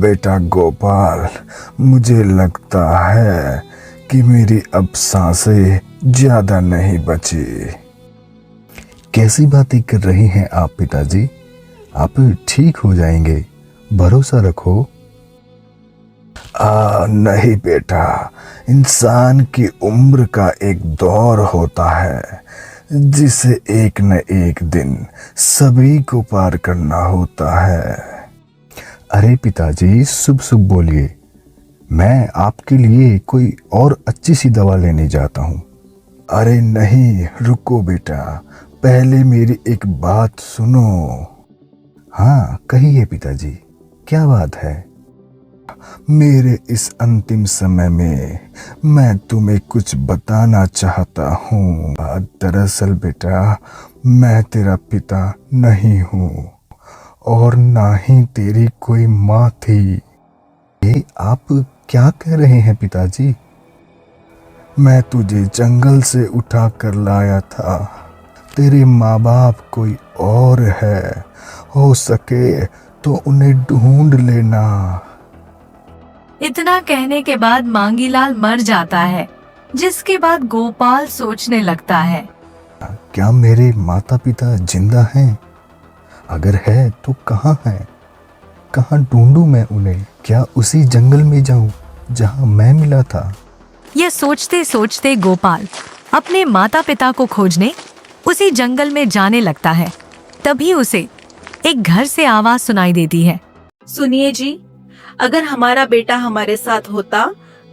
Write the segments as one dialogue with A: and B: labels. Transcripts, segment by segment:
A: बेटा गोपाल, मुझे लगता है कि मेरी अब सांसें ज्यादा नहीं बची। कैसी बातें कर रही हैं आप पिताजी? आप ठीक हो जाएंगे, भरोसा रखो। नहीं बेटा, इंसान की उम्र का एक दौर होता है जिसे एक न एक दिन सभी को पार करना होता है। अरे पिताजी, शुभ शुभ बोलिए, मैं आपके लिए कोई और अच्छी सी दवा लेने जाता हूँ। अरे नहीं, रुको बेटा, पहले मेरी एक बात सुनो। हाँ कहिए पिताजी, क्या बात है? मेरे इस अंतिम समय में मैं तुम्हें कुछ बताना चाहता हूँ। दरअसल बेटा, मैं तेरा पिता नहीं हूँ और ना ही तेरी कोई माँ थी। ये आप क्या कह रहे हैं पिताजी? मैं तुझे जंगल से उठा कर लाया था। तेरे माँ बाप कोई और है, हो सके तो उन्हें ढूंढ लेना।
B: इतना कहने के बाद मांगीलाल मर जाता है, जिसके बाद गोपाल सोचने लगता है,
A: क्या मेरे माता पिता जिंदा हैं? अगर है तो कहाँ हैं? कहाँ ढूंढूं मैं उन्हें? क्या उसी जंगल में जाऊं जहां मैं मिला था?
B: यह सोचते सोचते गोपाल अपने माता पिता को खोजने उसी जंगल में जाने लगता है। तभी उसे एक घर से आवाज सुनाई देती है।
C: सुनिए जी, अगर हमारा बेटा हमारे साथ होता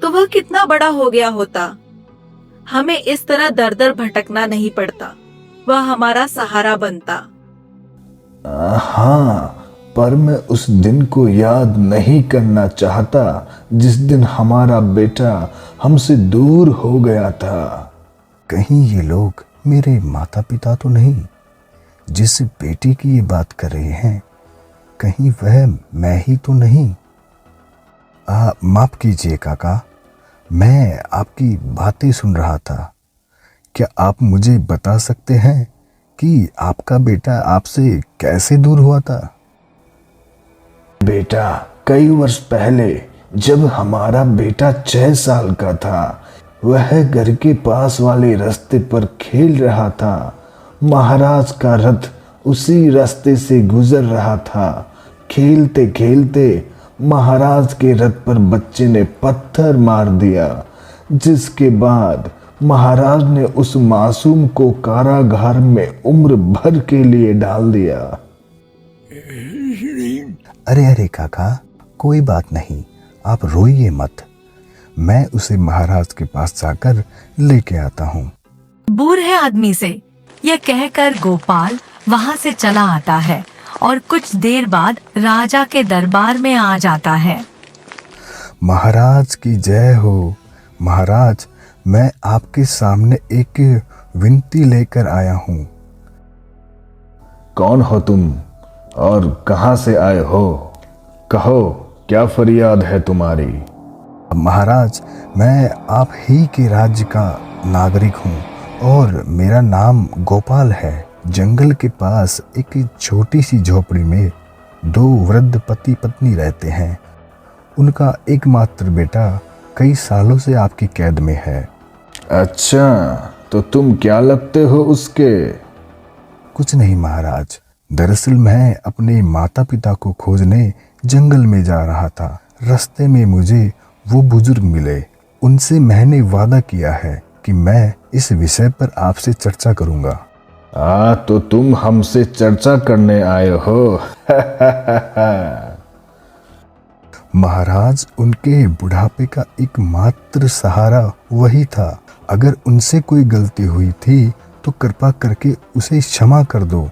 C: तो वह कितना बड़ा हो गया होता। हमें इस तरह दर दर भटकना नहीं पड़ता, वह हमारा सहारा बनता।
A: हाँ, पर मैं उस दिन को याद नहीं करना चाहता जिस दिन हमारा बेटा हमसे दूर हो गया था। कहीं ये लोग मेरे माता पिता तो नहीं? जिस बेटे की ये बात कर रहे हैं, कहीं वह मैं ही तो नहीं? माफ कीजिए काका, मैं आपकी बातें सुन रहा था। क्या आप मुझे बता सकते हैं कि आपका बेटा आपसे कैसे दूर हुआ था? बेटा, कई वर्ष पहले जब हमारा बेटा 6 साल का था, वह घर के पास वाले रास्ते पर खेल रहा था। महाराज का रथ उसी रास्ते से गुजर रहा था। खेलते खेलते महाराज के रथ पर बच्चे ने पत्थर मार दिया, जिसके बाद महाराज ने उस मासूम को कारागार में उम्र भर के लिए डाल दिया। अरे अरे काका, कोई बात नहीं, आप रोइए मत। मैं उसे महाराज के पास जाकर लेके आता हूँ।
B: बूढ़े आदमी से यह कहकर गोपाल वहां से चला आता है और कुछ देर बाद राजा के दरबार में आ जाता है।
A: महाराज की जय हो। महाराज, मैं आपके सामने एक विनती लेकर आया हूँ। कौन हो तुम और कहाँ से आए हो? कहो, क्या फरियाद है तुम्हारी? महाराज, मैं आप ही के राज्य का नागरिक हूँ और मेरा नाम गोपाल है। जंगल के पास एक छोटी सी झोपड़ी में 2 वृद्ध पति पत्नी रहते हैं। उनका एकमात्र बेटा कई सालों से आपकी कैद में है। अच्छा, तो तुम क्या लगते हो उसके? कुछ नहीं महाराज, दरअसल मैं अपने माता पिता को खोजने जंगल में जा रहा था। रास्ते में मुझे वो बुजुर्ग मिले। उनसे मैंने वादा किया है कि मैं इस विषय पर आपसे चर्चा करूंगा। तो तुम हमसे चर्चा करने आए हो? महाराज, उनके बुढ़ापे का एकमात्र सहारा वही था। अगर उनसे कोई गलती हुई थी तो कृपा करके उसे क्षमा कर दो।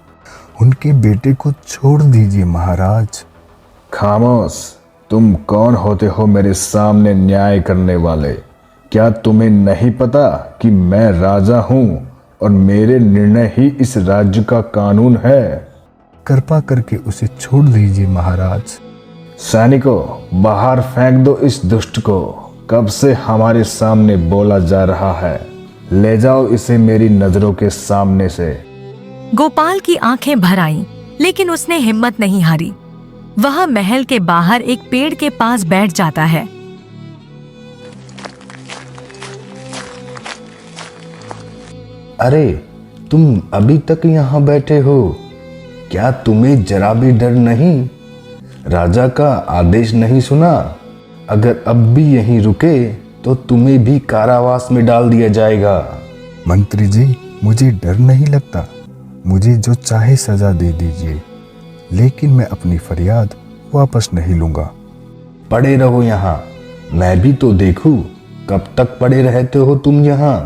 A: उनके बेटे को छोड़ दीजिए महाराज। खामोश, तुम कौन होते हो मेरे सामने न्याय करने वाले? क्या तुम्हें नहीं पता कि मैं राजा हूँ और मेरे निर्णय ही इस राज्य का कानून है? कृपा करके उसे छोड़ दीजिए महाराज। सैनिकों, बाहर फेंक दो इस दुष्ट को। कब से हमारे सामने बोला जा रहा है। ले जाओ इसे मेरी नजरों के सामने से।
B: गोपाल की आंखें भर आईं लेकिन उसने हिम्मत नहीं हारी। वह महल के बाहर एक पेड़ के पास बैठ जाता है।
A: अरे, तुम अभी तक यहाँ बैठे हो? क्या तुम्हें जरा भी डर नहीं? राजा का आदेश नहीं सुना? अगर अब भी यहीं रुके तो तुम्हें भी कारावास में डाल दिया जाएगा। मंत्री जी, मुझे डर नहीं लगता। मुझे जो चाहे सजा दे दीजिए, लेकिन मैं अपनी फरियाद वापस नहीं लूंगा। पड़े रहो यहाँ, मैं भी तो देखूं कब तक पड़े रहते हो तुम यहाँ।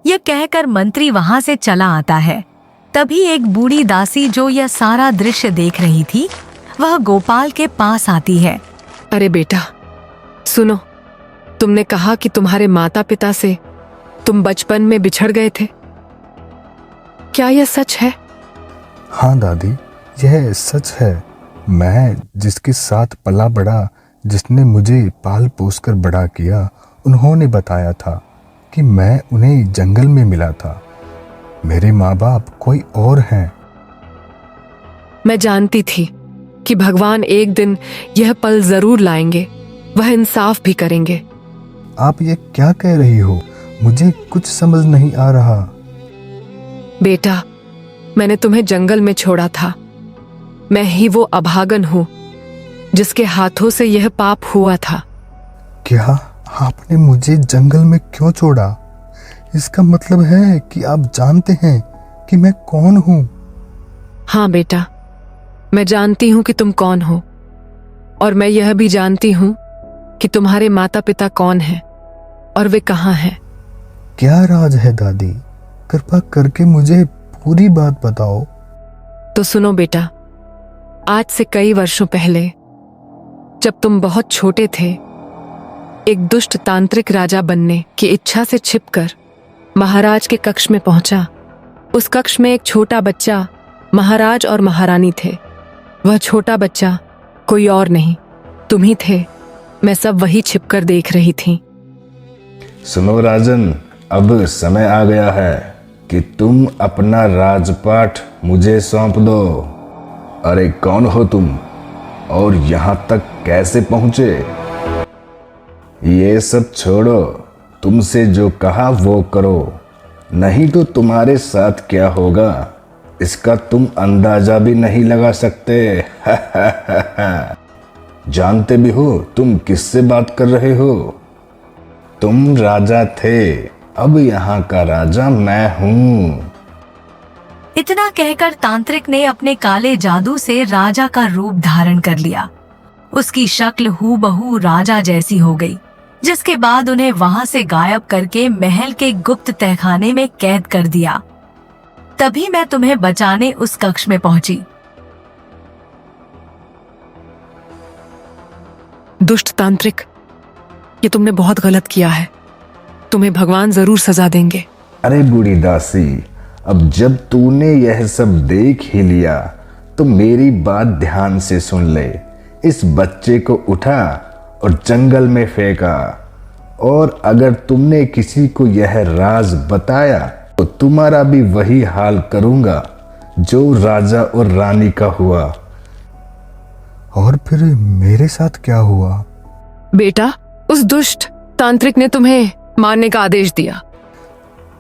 B: यह कहकर मंत्री वहां से चला आता है। तभी एक बूढ़ी दासी जो यह सारा दृश्य देख रही थी, वह गोपाल के पास आती है।
D: अरे बेटा, सुनो, तुमने कहा कि तुम्हारे माता पिता से तुम बचपन में बिछड़ गए थे। क्या यह सच है?
A: हाँ दादी, यह सच है। मैं जिसके साथ पला बड़ा, जिसने मुझे पाल पोस कर बड़ा किया, उन्होंने बताया था कि मैं उन्हें जंगल में मिला था। मेरे माँ बाप कोई और हैं।
D: मैं जानती थी कि भगवान एक दिन यह पल जरूर लाएंगे, वह इंसाफ भी करेंगे।
A: आप ये क्या कह रही हो? मुझे कुछ समझ नहीं आ रहा।
D: बेटा, मैंने तुम्हें जंगल में छोड़ा था। मैं ही वो अभागन हूं जिसके हाथों से यह पाप हुआ था।
A: क्या आपने मुझे जंगल में क्यों छोड़ा? इसका मतलब है कि आप जानते हैं कि मैं कौन हूं।
D: हाँ बेटा, मैं जानती हूं कि तुम कौन हो, और मैं यह भी जानती हूं कि तुम्हारे माता पिता कौन हैं और वे कहाँ हैं।
A: क्या राज है दादी? कृपा करके मुझे पूरी बात बताओ।
D: तो सुनो बेटा, आज से कई वर्षों पहले, जब तुम बहुत छोटे थे, एक दुष्ट तांत्रिक राजा बनने की इच्छा से छिपकर महाराज के कक्ष में पहुंचा। उस कक्ष में एक छोटा बच्चा महाराज और महारानी थे। वह छोटा बच्चा कोई और नहीं, तुम ही थे। मैं सब वही छिपकर देख रही थी।
A: सुनो राजन, अब समय आ गया है कि तुम अपना राजपाट मुझे सौंप दो। अरे कौन हो तुम और यहाँ तक कैसे पहुँचे? ये सब छोड़ो, तुमसे जो कहा वो करो, नहीं तो तुम्हारे साथ क्या होगा इसका तुम अंदाजा भी नहीं लगा सकते। जानते भी हो तुम किससे बात कर रहे हो? तुम राजा थे, अब यहाँ का राजा मैं हूँ।
B: इतना कहकर तांत्रिक ने अपने काले जादू से राजा का रूप धारण कर लिया। उसकी शक्ल हूबहू राजा जैसी हो गई, जिसके बाद उन्हें वहां से गायब करके महल के गुप्त तहखाने में कैद कर दिया। तभी मैं तुम्हें बचाने उस कक्ष में पहुंची।
D: दुष्ट तांत्रिक, ये तुमने बहुत गलत किया है। तुम्हें भगवान जरूर सजा देंगे।
A: अरे बूढ़ी दासी, अब जब तूने यह सब देख ही लिया तो मेरी बात ध्यान से सुन ले। इस बच्चे को उठा और जंगल में फेंका, और अगर तुमने किसी को यह राज बताया तो तुम्हारा भी वही हाल करूंगा जो राजा और रानी का हुआ। और फिर मेरे साथ क्या हुआ?
D: बेटा, उस दुष्ट तांत्रिक ने तुम्हें मारने का आदेश दिया।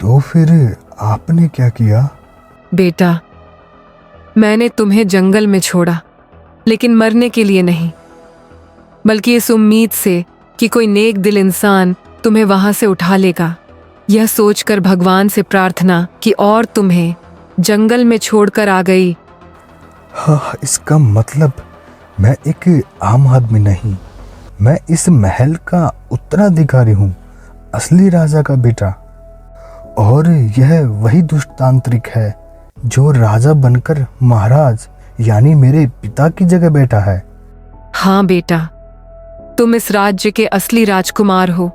A: तो फिर आपने क्या किया?
D: बेटा, मैंने तुम्हें जंगल में छोड़ा, लेकिन मरने के लिए नहीं, बल्कि इस उम्मीद से कि कोई नेक दिल इंसान तुम्हें वहां से उठा लेगा। यह सोचकर भगवान से प्रार्थना कि और तुम्हें जंगल में छोड़कर आ गई।
A: हाँ, इसका मतलब मैं एक आम आदमी नहीं, मैं इस महल का उत्तराधिकारी हूँ, असली राजा का बेटा। और यह वही दुष्ट तांत्रिक है जो राजा बनकर महाराज यानी मेरे पिता की जगह बैठा है।
D: हाँ बेटा, तुम इस राज्य के असली राजकुमार हो,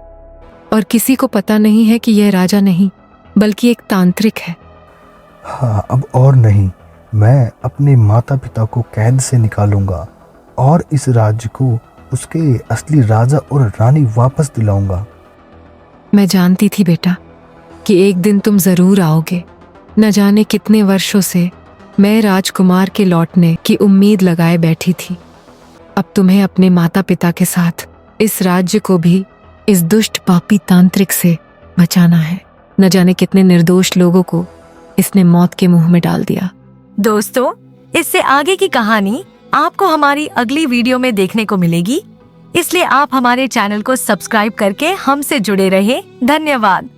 D: और किसी को पता नहीं है कि यह राजा नहीं बल्कि एक तांत्रिक है।
A: हाँ, अब और नहीं, मैं अपने माता पिता को कैद से निकालूंगा और इस राज्य को उसके असली राजा और रानी वापस दिलाऊंगा।
D: मैं जानती थी बेटा कि एक दिन तुम जरूर आओगे। न जाने कितने वर्षों से मैं राजकुमार के लौटने की उम्मीद लगाए बैठी थी। अब तुम्हें अपने माता पिता के साथ इस राज्य को भी इस दुष्ट पापी तांत्रिक से बचाना है। न जाने कितने निर्दोष लोगों को इसने मौत के मुंह में डाल दिया।
B: दोस्तों, इससे आगे की कहानी आपको हमारी अगली वीडियो में देखने को मिलेगी, इसलिए आप हमारे चैनल को सब्सक्राइब करके हमसे जुड़े रहें। धन्यवाद।